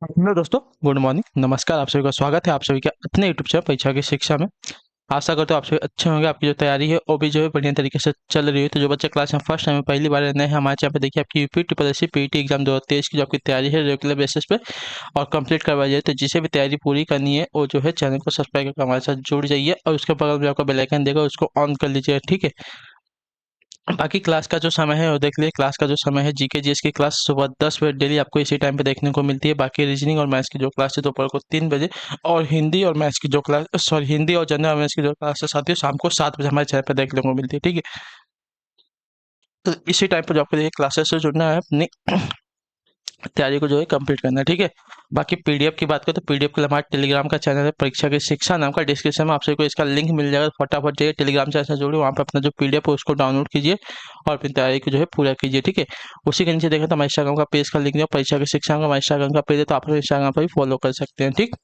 Hello दोस्तों, good morning, नमस्कार। आप सभी का स्वागत है आप सभी के अपने यूट्यूब चैनल परीक्षा की शिक्षा में। आशा करते हो आप सभी अच्छे होंगे। आपकी जो तैयारी है वो भी जो है बढ़िया तरीके से चल रही है। तो जो बच्चे क्लास में फर्स्ट टाइम पहली बार नए हैं हमारे चैनल पे, देखिए आपकी UP triple S C PT exam 2023 की जो आपकी तैयारी है रेगुलर बेसिस पे और कंप्लीट करवाई जाए। तो जिसे भी तैयारी पूरी करनी है वो जो है चैनल को सब्सक्राइब करके हमारे साथ जुड़ जाइए और उसके बगल में आपका बेल आइकन देगा, उसको ऑन कर लीजिए, ठीक है। बाकी क्लास का जो समय है वो देख लीजिए। क्लास का जो समय है जीके जीएस की क्लास सुबह 10 बजे डेली आपको इसी टाइम पे देखने को मिलती है। बाकी रीजनिंग और मैथ्स की जो क्लास है दोपहर को 3 बजे, और हिंदी और मैथ्स की जो क्लास हिंदी और जनरल अवेयरनेस की जो क्लास है साथियों शाम को 7 बजे हमारे चैनल पर देखने को मिलती है, ठीक है। तो इसी टाइम पर जो आपको देखिए क्लासेस से जुड़ना है, अपनी तैयारी को जो है कंप्लीट करना है, ठीक है। बाकी पीडीएफ की बात करें तो पीडीएफ के लिए हमारे टेलीग्राम का चैनल है परीक्षा की शिक्षा नाम का, डिस्क्रिप्शन में आप सभी को इसका लिंक मिल जाएगा। फटाफट जाइए टेलीग्राम चैनल से जुड़िए, वहाँ पे अपना जो पीडीएफ है उसको डाउनलोड कीजिए और अपनी तैयारी को जो है पूरा कीजिए, ठीक है। उसी के नीचे देखा तो हमारे इंस्टाग्राम का पेज का लिंक दिया, परीक्षा की शिक्षा का हमारे इंस्टाग्राम का पेज है, तो आप इंस्टाग्राम पर भी फॉलो कर सकते हैं, ठीक।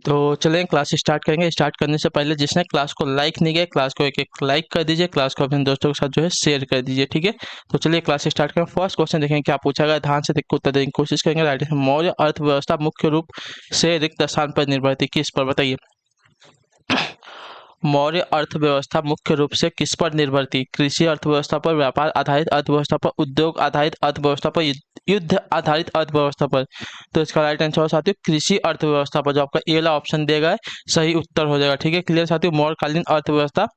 तो चलें क्लास स्टार्ट करेंगे। स्टार्ट करने से पहले जिसने क्लास को लाइक नहीं किया क्लास को एक एक लाइक कर दीजिए, क्लास को अपने दोस्तों के साथ जो है शेयर कर दीजिए, ठीक है। तो चलिए क्लास स्टार्ट करें। फर्स्ट क्वेश्चन देखेंगे क्या पूछा गया, ध्यान से देख के उत्तर देने की कोशिश करेंगे। राइट है, मौर्य अर्थव्यवस्था मुख्य रूप से रिक्त स्थान पर निर्भर थी, किस पर बताइए। मौर्य अर्थव्यवस्था मुख्य रूप से किस पर निर्भर थी। कृषि अर्थव्यवस्था पर, व्यापार आधारित अर्थव्यवस्था पर, उद्योग आधारित अर्थव्यवस्था पर, युद्ध आधारित अर्थव्यवस्था पर। तो इसका राइट आंसर हो साथियों कृषि अर्थव्यवस्था पर, जो आपका ए वाला ऑप्शन दिया गया है सही उत्तर हो जाएगा, ठीक है। क्लियर साथियों। मौर्यकालीन अर्थव्यवस्था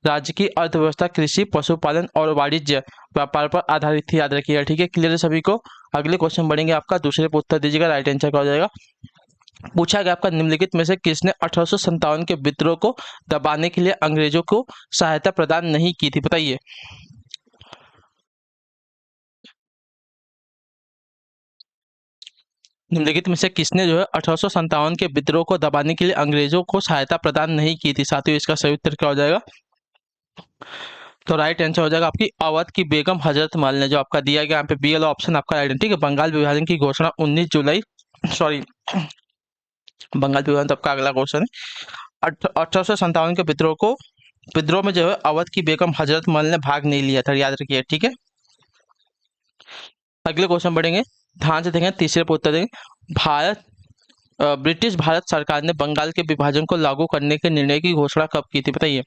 राज्य की अर्थव्यवस्था कृषि, पशुपालन और वाणिज्य व्यापार पर आधारित थी, याद रखिएगा, ठीक है। क्लियर है सभी को। अगले क्वेश्चन बढ़ेंगे आपका, दूसरे पर उत्तर दीजिएगा, राइट आंसर क्या हो जाएगा। पूछा गया आपका निम्नलिखित में से किसने 1857 के विद्रोह को दबाने के लिए अंग्रेजों को सहायता प्रदान नहीं की थी, बताइए। निम्नलिखित में से किसने जो है 1857 के विद्रोह को दबाने के लिए अंग्रेजों को सहायता प्रदान नहीं की थी साथियों, इसका सही उत्तर क्या हो जाएगा। तो राइट आंसर हो जाएगा आपकी अवध की बेगम हजरत महल ने, जो आपका दिया गया यहाँ पे बी वाला ऑप्शन आपका राइट है, ठीक है। बंगाल विभाजन की घोषणा 19 जुलाई, सॉरी, बंगाल विभाजन तो आपका अगला क्वेश्चन है। 1857 के विद्रोह में जो है अवध की बेगम हजरत महल ने भाग नहीं लिया था, याद रखिए, ठीक है। अगले क्वेश्चन बढ़ेंगे, ध्यान से देखें, तीसरे पर उत्तर देंगे। ब्रिटिश भारत सरकार ने बंगाल के विभाजन को लागू करने के निर्णय की घोषणा कब की थी, बताइए।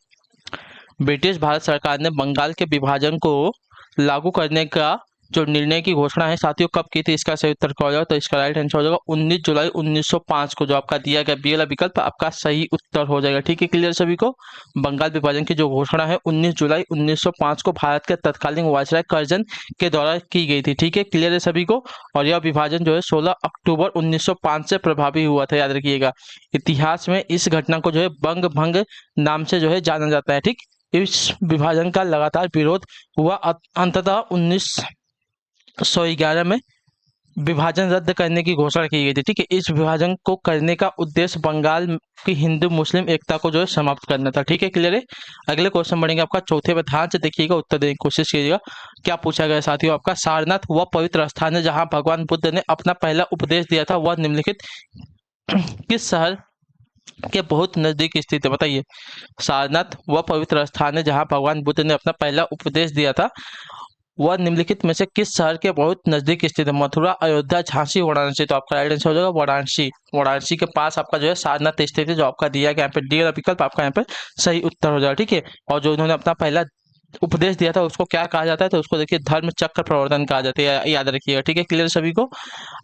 ब्रिटिश भारत सरकार ने बंगाल के विभाजन को लागू करने का जो निर्णय की घोषणा है साथियों कब की थी, इसका सही उत्तर क्या हो जाएगा। तो इसका राइट आंसर हो जाएगा 19 जुलाई 1905 को, जो आपका दिया गया बी वाला विकल्प आपका सही उत्तर हो जाएगा, ठीक है। क्लियर सभी को। बंगाल विभाजन की जो घोषणा है 19 जुलाई 1905 को भारत के तत्कालीन वायसराय कर्जन के द्वारा की गई थी, ठीक है। क्लियर है सभी को। और यह विभाजन जो है 16 अक्टूबर 1905 से प्रभावी हुआ था, याद रखिएगा। इतिहास में इस घटना को जो है बंग भंग नाम से जो है जाना जाता है, ठीक। इस विभाजन का लगातार विरोध हुआ, अंततः 1911 में विभाजन रद्द करने की घोषणा की गई थी, ठीक है। इस विभाजन को करने का उद्देश्य बंगाल की हिंदू मुस्लिम एकता को जो है समाप्त करना था, ठीक है। क्लियर है। अगले क्वेश्चन बढ़ेंगे आपका चौथे में, ध्यान से देखिएगा, उत्तर देने की कोशिश कीजिएगा। क्या पूछा गया साथियों, आपका सारनाथ वह पवित्र स्थान है जहां भगवान बुद्ध ने अपना पहला उपदेश दिया था, वह निम्नलिखित किस शहर के बहुत नजदीक स्थित है, बताइए। सारनाथ वह पवित्र स्थान है जहां भगवान बुद्ध ने अपना पहला उपदेश दिया था, वह निम्नलिखित में से किस शहर के बहुत नजदीक स्थित है। मथुरा, अयोध्या, झांसी, वाराणसी। तो आपका राइट आंसर हो जाएगा वाराणसी। वाराणसी के पास आपका जो है सारनाथ स्थित है, जो आपका दिया गया यहाँ पे डी वाला विकल्प आपका यहाँ पे सही उत्तर हो जाएगा, ठीक है। और जो उन्होंने अपना पहला उपदेश दिया था उसको क्या कहा जाता है, तो उसको देखिए धर्म चक्र प्रवर्तन कहा जाता है, याद रखिएगा, ठीक है। क्लियर सभी को।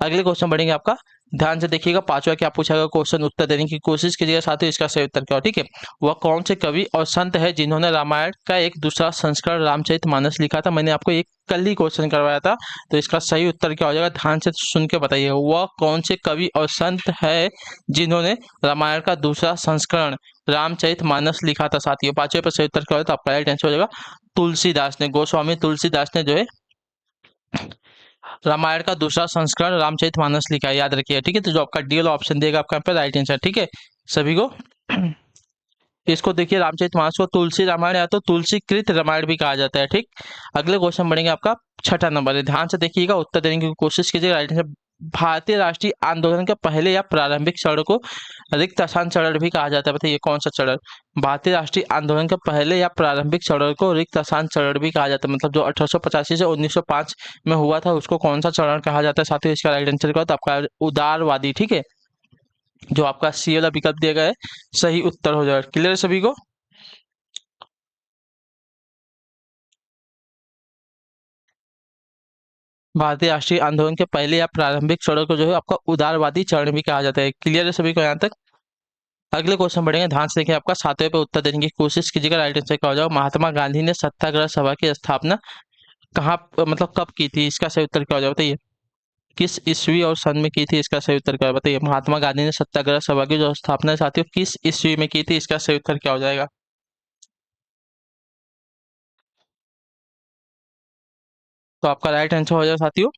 अगले क्वेश्चन बढ़ेंगे आपका, ध्यान से देखिएगा, पांचवा क्या पूछा गया क्वेश्चन, उत्तर देने की कोशिश कीजिएगा साथियों, इसका सही उत्तर क्या हो, ठीक है। वह कौन से कवि और संत है जिन्होंने रामायण का एक दूसरा संस्करण रामचरितमानस लिखा था। मैंने आपको एक कल ही क्वेश्चन करवाया था, तो इसका सही उत्तर क्या हो जाएगा, ध्यान से सुन के बताइए। वह कौन से कवि और संत है जिन्होंने रामायण का दूसरा संस्करण रामचरितमानस लिखा था साथियों। पांचवे पर सही उत्तर क्या होगा, तो आपका राइट आंसर हो जाएगा तुलसीदास ने, गोस्वामी तुलसीदास ने जो है रामायण का दूसरा संस्करण रामचरितमानस लिखा है, याद रखिए, ठीक है। तो जो आपका डी वाला ऑप्शन देगा आपका यहाँ पे राइट आंसर, ठीक है सभी को। इसको देखिए रामचरितमानस को तुलसी रामायण या तो तुलसीकृत रामायण भी कहा जाता है, ठीक। अगले क्वेश्चन बढ़ेंगे आपका छठा नंबर है, ध्यान से देखिएगा, उत्तर देने की कोशिश कीजिएगा। राइट आंसर भारतीय राष्ट्रीय आंदोलन के पहले या प्रारंभिक चरण को रिक्त स्थान चरण भी कहा जाता है। बताइए कौन सा चरण? भारतीय राष्ट्रीय आंदोलन के पहले या प्रारंभिक चरण को रिक्त स्थान चरण भी कहा जाता है। मतलब जो 1885 से 1905 में हुआ था उसको कौन सा चरण कहा जाता है साथियों? इसका राइट आंसर क्या होता है आपका? उदारवादी। ठीक है, जो आपका सी वाला विकल्प दिया गया है सही उत्तर हो जाएगा। क्लियर है सभी को? भारतीय राष्ट्रीय आंदोलन के पहले या प्रारंभिक चरण को जो है आपका उदारवादी चरण भी कहा जाता है। क्लियर है सभी को यहाँ तक? अगले क्वेश्चन बढ़ेंगे, ध्यान से देखिए। आपका 7वें पे उत्तर देने की कोशिश कीजिएगा। राइट आंसर क्या हो जाएगा? महात्मा गांधी ने सत्याग्रह सभा की स्थापना कहाँ मतलब कब की थी? इसका सही उत्तर क्या हो जाएगा? बताइए किस ईस्वी और सन में की थी? इसका सही उत्तर क्या है? बताइए महात्मा गांधी ने सत्याग्रह सभा की जो स्थापना है साथियों किस ईस्वी में की थी? इसका सही उत्तर क्या हो जाएगा? तो आपका राइट आंसर हो जाएगा साथियों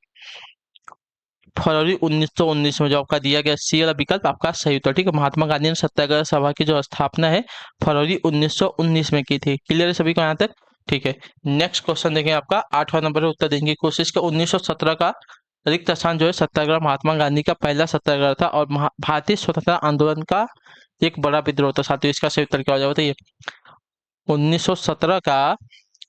फरवरी 1919 में, जो आपका दिया गया सी वाला विकल्प आपका सही उत्तर। ठीक है, महात्मा गांधी ने सत्याग्रह सभा की जो स्थापना है फरवरी 1919 में की थी। क्लियर है सभी को यहाँ तक? ठीक है, नेक्स्ट क्वेश्चन देखें। आपका 8वां नंबर है, उत्तर देने की कोशिश का 1917 का रिक्त स्थान जो है सत्याग्रह महात्मा गांधी का पहला सत्याग्रह था और भारतीय स्वतंत्रता आंदोलन का एक बड़ा विद्रोह था साथियों। इसका सही उत्तर क्या हो जाएगा? बताइए 1917 का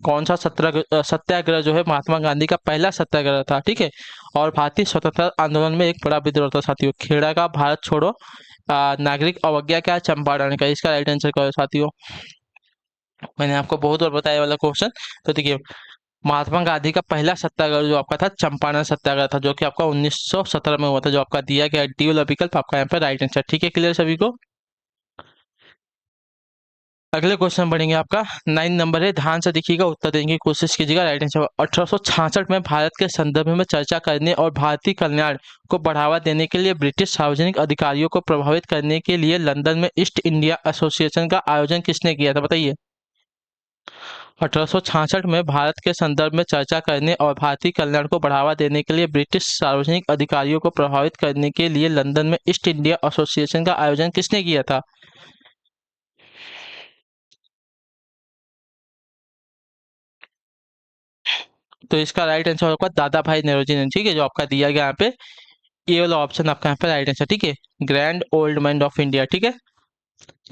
कौन सा सत्याग्रह जो है महात्मा गांधी का पहला सत्याग्रह था। ठीक है, और भारतीय स्वतंत्रता आंदोलन में एक बड़ा विद्रोह था साथियों। खेड़ा का भारत छोड़ो, नागरिक अवज्ञा का, चंपारण का। इसका राइट आंसर क्या है साथियों? मैंने आपको बहुत बार बताया वाला क्वेश्चन। तो देखिए महात्मा गांधी का पहला सत्याग्रह जो आपका था चंपारण सत्याग्रह था, जो कि आपका 1917 में हुआ था, जो आपका दिया गया डी वाला विकल्प आपका यहाँ पे राइट आंसर। ठीक है, क्लियर सभी को? अगले क्वेश्चन बढ़ेंगे। आपका 9 नंबर है, ध्यान से देखिएगा, उत्तर देने की कोशिश कीजिएगा। राइट आंसर 1866 में भारत के संदर्भ में चर्चा करने और भारतीय कल्याण को बढ़ावा देने के लिए ब्रिटिश सार्वजनिक अधिकारियों को प्रभावित करने के लिए लंदन में ईस्ट इंडिया एसोसिएशन का आयोजन किसने किया था? बताइए 1866 में भारत के संदर्भ में चर्चा करने और भारतीय कल्याण को बढ़ावा देने के लिए ब्रिटिश सार्वजनिक अधिकारियों को प्रभावित करने के लिए लंदन में ईस्ट इंडिया एसोसिएशन का आयोजन किसने किया था? तो इसका राइट आंसर होगा दादा भाई नौरोजी ने। ठीक है, जो आपका दिया गया यहाँ पे ये वाला ऑप्शन आपका यहाँ पे राइट आंसर। ठीक है, grand old man of India. ठीक है,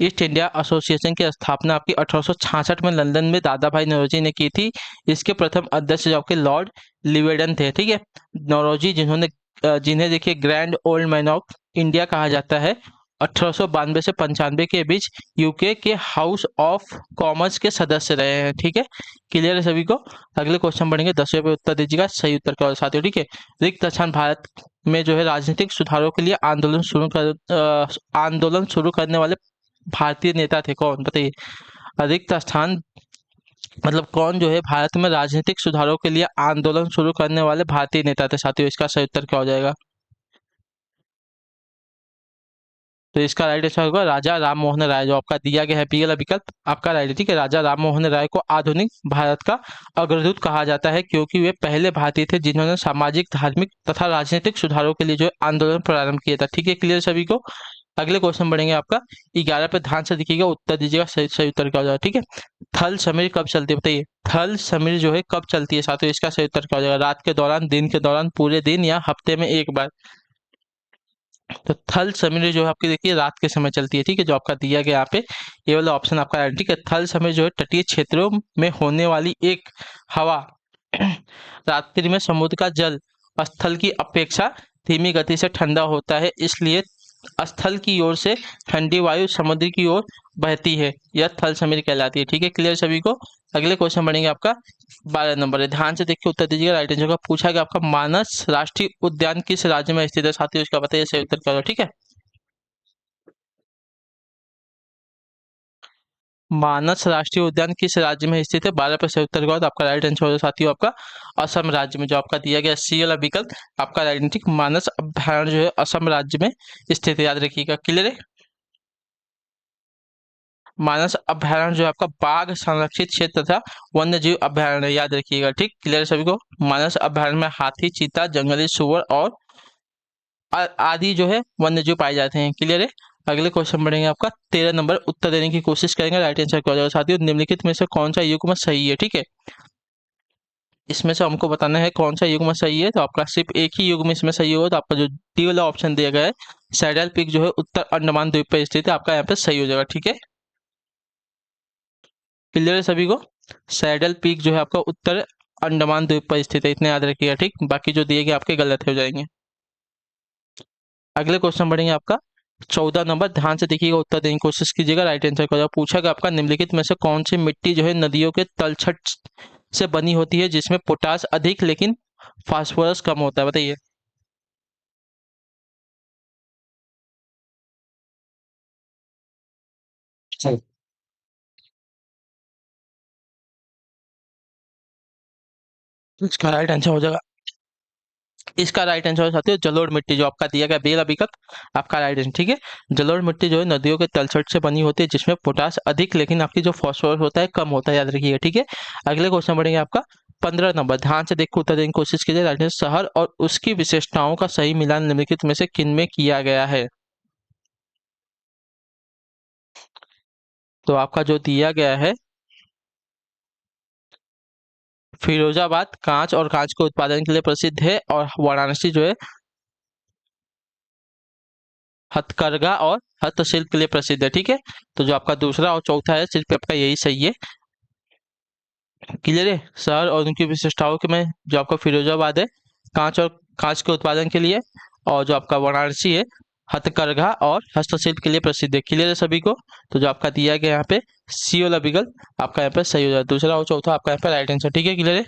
ईस्ट इंडिया एसोसिएशन की स्थापना आपकी 1866 में लंदन में दादा भाई नौरोजी ने की थी। इसके प्रथम अध्यक्ष जो आपके लॉर्ड लिवेडन थे। ठीक है, नौरोजी जिन्हें देखिए grand old man of India कहा जाता है, 1892 से 95 के बीच यूके के हाउस ऑफ कॉमन्स के सदस्य रहे हैं। ठीक है, क्लियर है सभी को? अगले क्वेश्चन बढ़ेंगे, 10वें पे उत्तर दीजिएगा सही उत्तर का साथियों। ठीक है, रिक्त स्थान भारत में जो है राजनीतिक सुधारों के लिए आंदोलन शुरू करने वाले भारतीय नेता थे कौन? बताइए रिक्त स्थान मतलब कौन जो है भारत में राजनीतिक सुधारों के लिए आंदोलन शुरू करने वाले भारतीय नेता थे साथियों? इसका सही उत्तर क्या हो जाएगा? तो इसका राइट आंसर होगा राजा राम मोहन राय, जो आपका दिया गया है पी वाला विकल्प आपका राइट है। ठीक है, राजा राम मोहन राय को आधुनिक भारत का अग्रदूत कहा जाता है क्योंकि वे पहले भारतीय थे जिन्होंने सामाजिक धार्मिक तथा राजनीतिक सुधारों के लिए जो आंदोलन प्रारंभ किया था। ठीक है, क्लियर सभी को? अगले क्वेश्चन बढ़ेंगे। आपका 11 पे ध्यान से देखिएगा, उत्तर दीजिएगा सही सही उत्तर क्या हो जाएगा। ठीक है, थल समीर कब चलती है? बताइए थल समीर जो है कब चलती है साथियों? इसका सही उत्तर क्या हो जाएगा? रात के दौरान, दिन के दौरान, पूरे दिन या हफ्ते में एक बार? तो थल समीर जो है आपकी देखिए रात के समय चलती है। ठीक है, जो आपका दिया गया यहाँ पे ये वाला ऑप्शन आपका है। ठीक है, थल समीर जो है तटीय क्षेत्रों में होने वाली एक हवा रात्रि में समुद्र का जल स्थल की अपेक्षा धीमी गति से ठंडा होता है, इसलिए स्थल की ओर से ठंडी वायु समुद्र की ओर बहती है, यह थल समीर कहलाती है। ठीक है, क्लियर सभी को? अगले क्वेश्चन बढ़ेंगे। आपका 12 नंबर है, ध्यान से देखिए उत्तर दीजिएगा। राइट आंसर का पूछा गया आपका मानस राष्ट्रीय उद्यान किस राज्य में स्थित है साथियों? इसका बताइए सही उत्तर क्या होगा। ठीक है, मानस राष्ट्रीय उद्यान किस राज्य में स्थित है? 12 पे सही उत्तर का होगा। आपका राइट आंसर होगा साथियों आपका असम राज्य में, जो आपका दिया गया सी वाला विकल्प आपका राइट। ठीक, मानस अभ्यारण्य जो है असम राज्य में स्थित है, याद रखिएगा। क्लियर है? मानस अभ्यारण्य जो है आपका बाघ संरक्षित क्षेत्र तथा वन्य जीव अभ्यारण्य, याद रखिएगा। ठीक, क्लियर है सभी को? मानस अभ्यारण्य में हाथी, चीता, जंगली सुअर और आदि जो है वन्य जीव पाए जाते हैं। क्लियर है? अगले क्वेश्चन बढ़ेंगे। आपका 13 नंबर, उत्तर देने की कोशिश करेंगे। राइट आंसर क्या हो जाएगा साथियों? निम्नलिखित में से कौन सा युग्म सही है? ठीक है, इसमें से हमको बताना है कौन सा युग्म सही है। तो आपका सिर्फ एक ही युग्म इसमें सही होगा, तो आपका जो डी वाला ऑप्शन दिया गया है सैडल पीक जो है उत्तर अंडमान द्वीप पर स्थित है, आपका यहाँ पे सही हो जाएगा। ठीक है, क्लियर है सभी को। सैडल पीक जो है आपका उत्तर अंडमान द्वीप पर स्थित है, इतने याद रखिएगा। ठीक, बाकी जो दिए गए आपके गलत हो जाएंगे। अगले क्वेश्चन बढ़ेंगे आपका 14 नंबर, ध्यान से देखिएगा, उत्तर देने की कोशिश कीजिएगा, राइट आंसर को। पूछा गया आपका निम्नलिखित में से कौन सी मिट्टी जो है नदियों के तलछट से बनी होती है जिसमें पोटास अधिक लेकिन फास्फोरस कम होता है, बताइए। सही। इसका राइट आंसर हो जाएगा, इसका राइट आंसर हो सकते हो जलोढ़ मिट्टी, जो आपका दिया गया बेल विकल्प आपका राइट आंसर। ठीक है, जलोढ़ मिट्टी जो है नदियों के तलछट से बनी होती है जिसमें पोटास अधिक लेकिन आपकी जो फास्फोरस होता है कम होता है, याद रखिएगा। ठीक है, अगले क्वेश्चन बढ़ेंगे आपका 15 नंबर, ध्यान से देखो, उत्तर देने की कोशिश कीजिए। राइट आंसर, शहर और उसकी विशेषताओं का सही मिलान निम्नलिखित में से किन में किया गया है। तो आपका जो दिया गया है फिरोजाबाद कांच और कांच के उत्पादन के लिए प्रसिद्ध है, और वाराणसी जो है हथकरघा और हस्तशिल्प के लिए प्रसिद्ध है। ठीक है, तो जो आपका दूसरा और चौथा है सिर्फ आपका यही सही है। क्लियर है, शहर और उनकी विशेषताओं के में जो आपका फिरोजाबाद है कांच और कांच के उत्पादन के लिए, और जो आपका वाराणसी है हथकरघा और हस्तशिल्प के लिए प्रसिद्ध है। क्लियर है सभी को। तो जो आपका दिया गया यहाँ पे सी वाला विकल्प आपका यहाँ पे सही हो जाए, दूसरा और चौथा आपका यहाँ पे राइट आंसर। ठीक है, क्लियर है।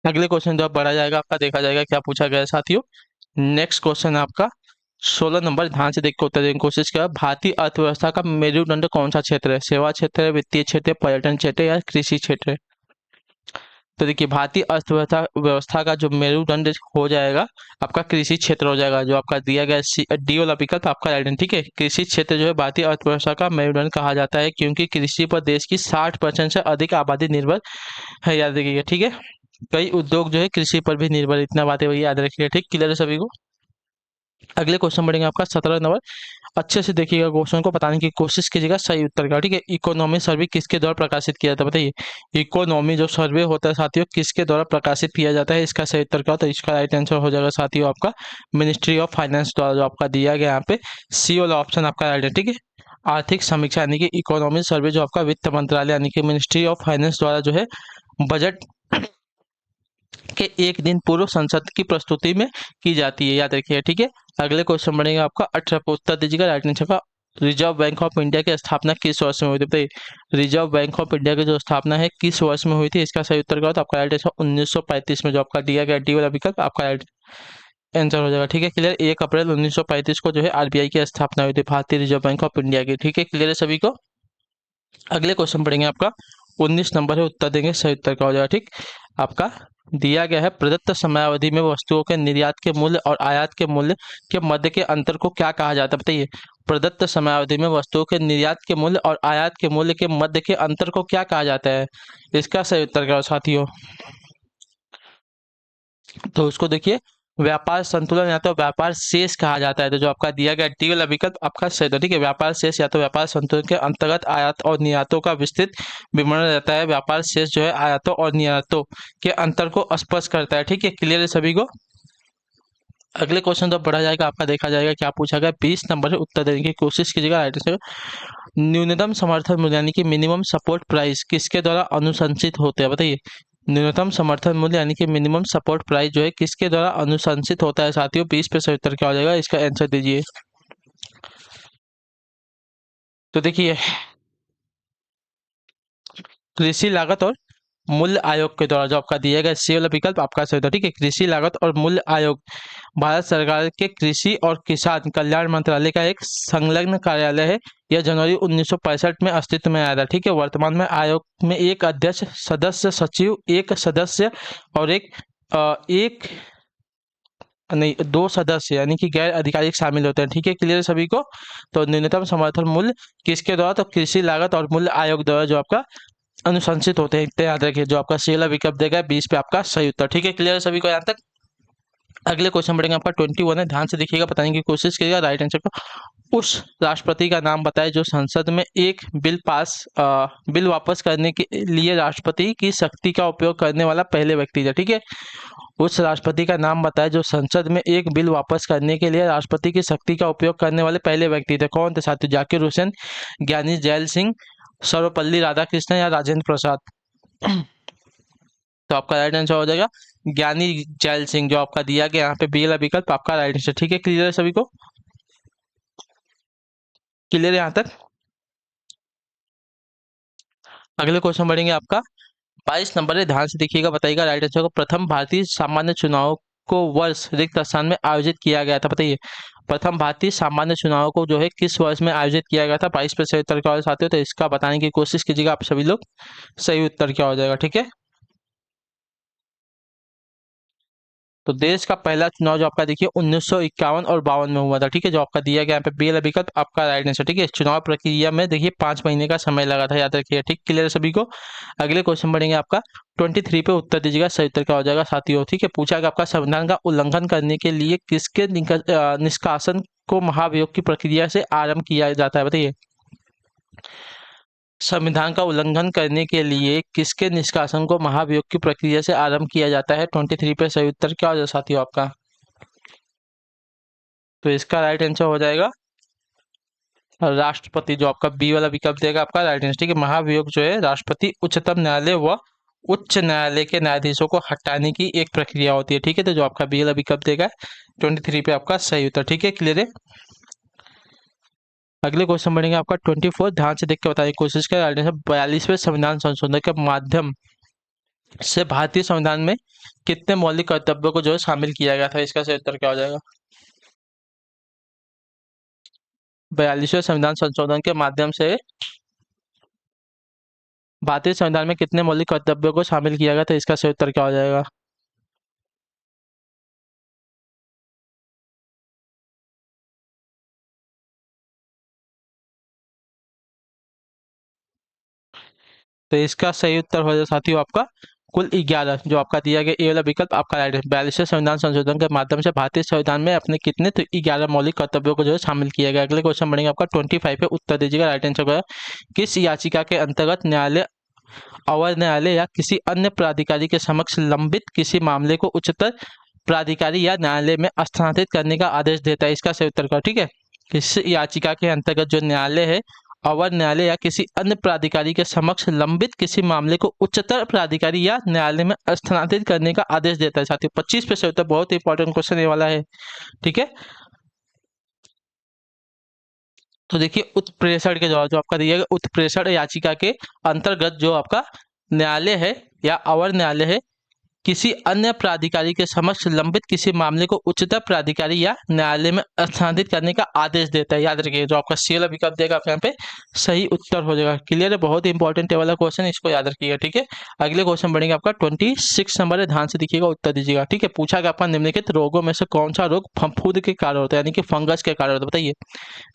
अगले क्वेश्चन जब बढ़ा जाएगा आपका, देखा जाएगा क्या पूछा गया है साथियों। नेक्स्ट क्वेश्चन है आपका 16 नंबर, ध्यान से देख के उत्तर देने की कोशिश किया। भारतीय अर्थव्यवस्था का मेरुदंड कौन सा क्षेत्र है, सेवा क्षेत्र है, वित्तीय क्षेत्र है, पर्यटन क्षेत्र है, या कृषि क्षेत्र है। तो देखिए, भारतीय अर्थव्यवस्था व्यवस्था का जो मेरुदंड हो जाएगा आपका कृषि क्षेत्र हो जाएगा, जो आपका दिया गया डी वाला विकल्प आपका राइट है। ठीक है, कृषि क्षेत्र जो है भारतीय अर्थव्यवस्था का मेरुदंड कहा जाता है, क्योंकि कृषि पर देश की 60% से अधिक आबादी निर्भर है, याद रखिएगा। ठीक है, कई उद्योग जो है कृषि पर भी निर्भर, इतना बातें वही याद रखिएगा। ठीक, क्लियर है सभी को। अगले क्वेश्चन बढ़ेंगे आपका 17 नंबर, अच्छे से देखिएगा, क्वेश्चन को बताने की कोशिश कीजिएगा सही उत्तर का। ठीक है, इकोनॉमी सर्वे किसके द्वारा प्रकाशित किया जाता है, बताइए। इकोनॉमी जो सर्वे होता है साथियों किसके द्वारा प्रकाशित किया जाता है, इसका सही उत्तर क्या, तो इसका राइट आंसर हो जाएगा साथियों आपका मिनिस्ट्री ऑफ फाइनेंस द्वारा, जो आपका दिया गया यहाँ पे सी वाला ऑप्शन आपका राइट है। ठीक है, आर्थिक समीक्षा यानी कि इकोनॉमी सर्वे जो आपका वित्त मंत्रालय यानी कि मिनिस्ट्री ऑफ फाइनेंस द्वारा जो है बजट के एक दिन पूर्व संसद की प्रस्तुति में की जाती है, याद रखिए। ठीक है, अगले क्वेश्चन बनेगा आपका 18 पर उत्तर दीजिएगा राइट आंसर का। रिजर्व बैंक ऑफ इंडिया की स्थापना किस वर्ष में हुई थी, बताइए। रिजर्व बैंक ऑफ इंडिया की जो स्थापना है किस वर्ष में हुई थी, इसका सही उत्तर क्या होता है, आपका राइट आंसर 1935 में, जो आपका दिया गया डी वाला विकल्प आपका राइट आंसर हो जाएगा। ठीक है, क्लियर। 1 अप्रैल 1935 को जो है आरबीआई की स्थापना हुई थी, भारतीय रिजर्व बैंक ऑफ इंडिया की। ठीक है, क्लियर है सभी को। अगले क्वेश्चन पढ़ेंगे आपका 19 नंबर है, उत्तर देंगे सही उत्तर का हो जाएगा। ठीक, आपका दिया गया है प्रदत्त समयावधि में वस्तुओं के निर्यात के मूल्य और आयात के मूल्य के मध्य के अंतर को क्या कहा जाता है, बताइए। प्रदत्त समयावधि में वस्तुओं के निर्यात के मूल्य और आयात के मूल्य के मध्य के अंतर को क्या कहा जाता है, इसका सही उत्तर क्या हो साथियों। तो उसको देखिए व्यापार संतुलन या तो व्यापार शेष कहा जाता है, तो जो आपका दिया गया डी वाला विकल्प आपका सही था। ठीक है, व्यापार शेष या तो व्यापार संतुलन के अंतर्गत आयात और निर्यातों का विस्तृत विवरण रहता है, व्यापार शेष जो है आयातों और निर्यातों के अंतर को स्पष्ट करता है। ठीक है, क्लियर है सभी को। अगले क्वेश्चन तो बढ़ा जाएगा आपका, देखा जाएगा क्या पूछा गया। 20 नंबर है, उत्तर देने की कोशिश कीजिएगा राइट आंसर। न्यूनतम समर्थन मूल्य यानी कि मिनिमम सपोर्ट प्राइस किसके द्वारा अनुशंसित होते हैं, बताइए। न्यूनतम समर्थन मूल्य यानी कि मिनिमम सपोर्ट प्राइस जो है किसके द्वारा अनुशंसित होता है साथियों, 20 पे उत्तर क्या हो जाएगा, इसका आंसर दीजिए। तो देखिए, कृषि लागत और मूल्य आयोग के द्वारा, जो आपका दिया गया सी वाला विकल्प आपका सही था। ठीक है, कृषि लागत और मूल्य आयोग भारत सरकार के कृषि और किसान कल्याण मंत्रालय का एक संलग्न कार्यालय है। यह जनवरी 1965 में अस्तित्व में आया था। ठीक है, वर्तमान में आयोग में एक अध्यक्ष, सदस्य सचिव, एक सदस्य और एक नहीं, दो सदस्य यानी कि गैर आधिकारिक शामिल होते हैं। ठीक है, क्लियर सभी को। तो न्यूनतम समर्थन मूल्य किसके द्वारा, तो कृषि लागत और मूल्य आयोग द्वारा जो आपका अनुशंसित होते हैं, इतने याद रखिए। जो आपका सी वाला विकल्प देगा 20 पे आपका सही उत्तर। ठीक है, क्लियर सभी को यहाँ तक। अगले क्वेश्चन बढ़ेंगे आपका 21 है, ध्यान से देखिएगा, बताने की कोशिश करिएगा राइट आंसर को। उस राष्ट्रपति का नाम बताएं जो संसद में एक बिल वापस करने के लिए राष्ट्रपति की शक्ति का उपयोग करने वाला पहले व्यक्ति था। ठीक है, उस राष्ट्रपति का नाम बताएं जो संसद में एक बिल वापस करने के लिए राष्ट्रपति की शक्ति का उपयोग करने वाले पहले व्यक्ति थे। कौन थे साथियों? जाकिर हुसैन, ज्ञानी जैल सिंह, सर्वपल्ली राधाकृष्णन या राजेंद्र प्रसाद। तो आपका राइट आंसर हो जाएगा ज्ञानी जैल सिंह, जो आपका दिया गया यहाँ पे बी वाला विकल्प आपका राइट आंसर। ठीक है, क्लियर है सभी को? क्लियर है यहाँ तक? अगले क्वेश्चन बढ़ेंगे आपका 22 नंबर है, ध्यान से देखिएगा, बताइएगा राइट आंसर को। प्रथम भारतीय सामान्य चुनाव को वर्ष रिक्त स्थान में आयोजित किया गया था, बताइए। प्रथम भारतीय सामान्य चुनाव को जो है किस वर्ष में आयोजित किया गया था? 22 पे सही उत्तर क्या हो साथियों, तो इसका बताने की कोशिश कीजिएगा आप सभी लोग, सही उत्तर क्या हो जाएगा। ठीक है, तो देश का पहला चुनाव जो आपका देखिए 1951 और 52 में हुआ था। ठीक है, जो आपका दिया गया यहाँ पे बी वाला विकल्प आपका राइट आंसर। ठीक है, चुनाव प्रक्रिया में देखिए 5 महीने का समय लगा था, याद रखिए। ठीक, क्लियर है सभी को? अगले क्वेश्चन बढ़ेंगे आपका 23 पे उत्तर दीजिएगा, सही उत्तर क्या हो जाएगा साथियों। ठीक है, पूछा गया आपका संविधान का उल्लंघन करने के लिए किसके निष्कासन को महाभियोग की प्रक्रिया से आरंभ किया जाता है, बताइए। संविधान का उल्लंघन करने के लिए किसके निष्कासन को महाभियोग की प्रक्रिया से आरंभ किया जाता है? 23 पे सही उत्तर क्या हो जाएगा साथियों आपका? तो इसका राइट आंसर हो जाएगा राष्ट्रपति, जो आपका बी वाला विकल्प देगा आपका राइट आंसर। ठीक है, महाभियोग जो है राष्ट्रपति उच्चतम न्यायालय व उच्च न्यायालय के न्यायाधीशों को हटाने की एक प्रक्रिया होती है। ठीक है, तो जो आपका बी वाला विकल्प देगा 23 पे आपका सही उत्तर। ठीक है, क्लियर है? अगले क्वेश्चन बढ़ेंगे आपका 24, ध्यान से देख के बताने की कोशिश करें। राइट आंसर 42वें संविधान संशोधन के माध्यम से भारतीय संविधान में कितने मौलिक कर्तव्यों को जो है शामिल किया गया था? इसका सही उत्तर क्या हो जाएगा? 42वें संविधान संशोधन के माध्यम से भारतीय संविधान में कितने मौलिक कर्तव्यों को शामिल किया गया था? इसका सही उत्तर क्या हो जाएगा? तो इसका सही उत्तर हो जाएगा साथियों आपका कुल 11, जो आपका दिया गया ए वाला विकल्प आपका राइट है। 42वें संविधान संशोधन के माध्यम से भारतीय संविधान में अपने कितने, तो 11 मौलिक कर्तव्यों को जो है शामिल किया गया। अगले क्वेश्चन बढ़ेंगे आपका 25 पे उत्तर दीजिएगा, राइट आंसर का। किस याचिका के अंतर्गत न्यायालय अवर न्यायालय या किसी अन्य प्राधिकारी के समक्ष लंबित किसी मामले को उच्चतर प्राधिकारी या न्यायालय में स्थानांतरित करने का आदेश देता है? इसका सही उत्तर का। ठीक है, किस याचिका के अंतर्गत जो न्यायालय है अवर न्यायालय या किसी अन्य प्राधिकारी के समक्ष लंबित किसी मामले को उच्चतर प्राधिकारी या न्यायालय में स्थानांतरित करने का आदेश देता है साथियों? 25 पे सही उत्तर, बहुत ही इंपॉर्टेंट क्वेश्चन ये वाला है। ठीक है, तो देखिए उत्प्रेषण के जवाब जो आपका दिया गया, उत्प्रेषण याचिका के अंतर्गत जो आपका न्यायालय है या अवर न्यायालय है किसी अन्य प्राधिकारी के समक्ष लंबित किसी मामले को उच्चतर प्राधिकारी या न्यायालय में स्थानांतरित करने का आदेश देता है। याद रखिए, जो आपका सी वाला विकल्प देगा आप यहाँ पे सही उत्तर हो जाएगा। क्लियर है? बहुत ही इंपॉर्टेंट है वाला क्वेश्चन, इसको याद रखिएगा। ठीक है, अगले क्वेश्चन बढ़ेंगे आपका 26 नंबर है, ध्यान से देखिएगा, उत्तर दीजिएगा। ठीक है, पूछा गया आपका निम्नलिखित रोगों में से कौन सा रोग फफूंद के कारण होता है, यानी कि फंगस के कारण होता है, बताइए।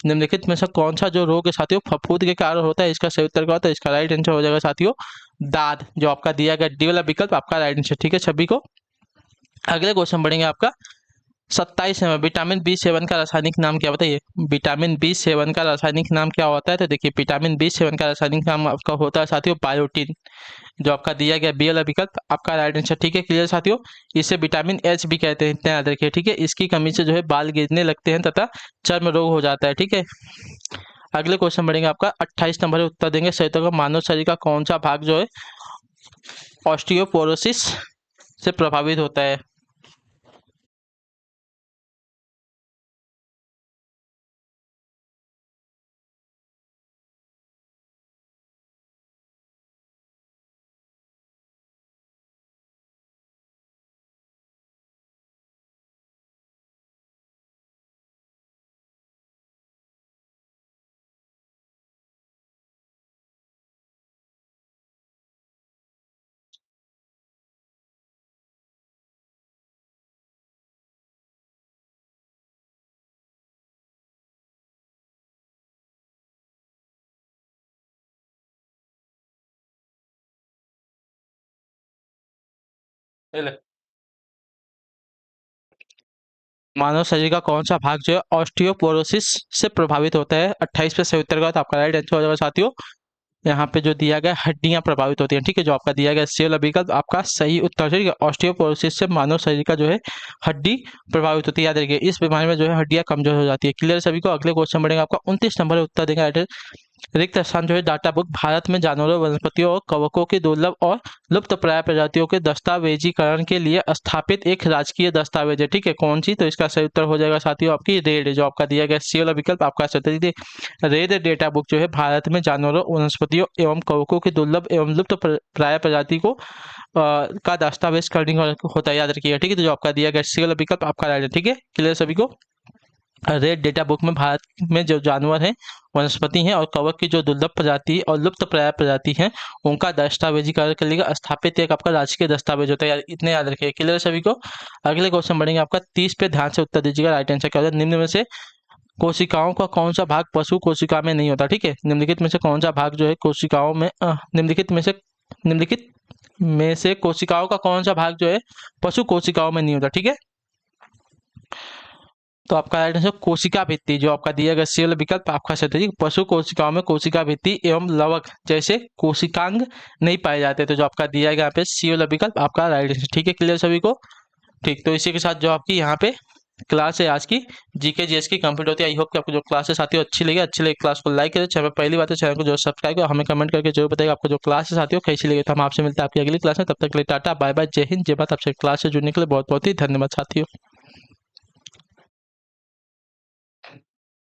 निम्नलिखित में से कौन सा जो रोग है साथियों फफूंद के कारण होता है? इसका सही उत्तर क्या होता है? इसका राइट आंसर हो जाएगा साथियों दाद, जो आपका दिया गया डी वाला विकल्प आपका राइट आंसर। ठीक है सभी को। अगले क्वेश्चन बढ़ेंगे आपका 27 में, विटामिन B7 का रासायनिक नाम क्या, बताइए। विटामिन B7 का रासायनिक नाम क्या होता है? तो देखिए विटामिन B7 का रासायनिक नाम आपका होता है साथियों बायोटिन, जो आपका दिया गया बी वाला विकल्प आपका राइट आंसर। ठीक है, क्लियर साथियों? इसे विटामिन H भी कहते हैं, इतना याद रखिए। ठीक है, इसकी कमी से जो है बाल गिरने लगते हैं तथा चर्म रोग हो जाता है। ठीक है, अगले क्वेश्चन बढ़ेंगे आपका 28 नंबर उत्तर देंगे सही उत्तर का। मानव शरीर का कौन सा भाग जो है ऑस्टियोपोरोसिस से प्रभावित होता है? मानव शरीर का कौन सा भाग जो है ऑस्टियोपोरोसिस से प्रभावित होता है? 28 पे सही उत्तर का तो आपका राइट आंसर हो जाएगा साथियों। यहाँ पे जो दिया गया हड्डियां प्रभावित होती हैं, ठीक है, जो आपका दिया गया सी वाला विकल्प आपका सही उत्तर है। ऑस्टियोपोरोसिस से मानव शरीर का जो है हड्डी प्रभावित होती है। याद रखिए इस बीमारी में जो है हड्डियां कमजोर हो जाती है। क्लियर सभी को? अगले क्वेश्चन बढ़ेगा आपका 29 नंबर उत्तर देगा राइट। रिक्त स्थान जो है डाटा बुक भारत में जानवरों, वनस्पतियों और कवकों की दुर्लभ और लुप्त प्राय प्रजातियों के दस्तावेजीकरण के लिए स्थापित एक राजकीय दस्तावेज है, ठीक है, कौन सी? तो इसका सही उत्तर हो जाएगा साथियों आपकी रेड, जो आपका दिया गया सी वाला विकल्प आपका सही है। रेड डेटा बुक जो है भारत में जानवरों, वनस्पतियों एवं कवकों की दुर्लभ एवं लुप्त प्राय प्रजाति को का दस्तावेज करने होता है, याद रखिएगा, ठीक है। तो जो आपका दिया गया सी वाला विकल्प आपका राइट है, ठीक है। क्लियर सभी को? रेड डेटा बुक में भारत में जो जानवर हैं, वनस्पति हैं और कवक की जो दुर्लभ प्रजाति और लुप्त प्राय प्रजाति हैं उनका दस्तावेजीकरण के लिए स्थापित एक आपका राजकीय दस्तावेज होता है, इतने याद रखिए। क्लियर सभी को? अगले क्वेश्चन बढ़ेंगे आपका 30 पे ध्यान से उत्तर दीजिएगा। राइट आंसर क्या होता है? निम्न में से कोशिकाओं का कौन सा भाग पशु कोशिका में नहीं होता? ठीक है, निम्नलिखित में से कौन सा भाग जो है कोशिकाओं में निम्नलिखित में से कोशिकाओं का कौन सा भाग जो है पशु कोशिकाओं में नहीं होता? ठीक है, तो आपका राइट आंसर कोशिका भित्ति, जो आपका दिया गया सी वाला विकल्प आपका सही है। पशु कोशिकाओं में कोशिका भित्ति एवं लवक जैसे कोशिकांग नहीं पाए जाते, तो जो आपका दिया गया यहाँ पे सी वाला विकल्प आपका राइट आंसर, ठीक है। क्लियर सभी को? ठीक, तो इसी के साथ जो आपकी यहाँ पे क्लास है आज की जीके जीएस की कंप्लीट होती है। आई होप कि आपको जो क्लास है साथियों अच्छी लगी क्लास को लाइक करें, चैनल पहली बात है चैनल को जो सब्सक्राइब करो, हमें कमेंट करके जरूर बताइए आपको जो क्लास है साथियों कैसी लगी। तो हम आपसे मिलते हैं आपकी अगली क्लास में, तब तक के लिए टाटा बाय बाय, जय हिंद जय भारत। आपसे क्लास से जुड़ने के लिए बहुत बहुत ही धन्यवाद साथियों।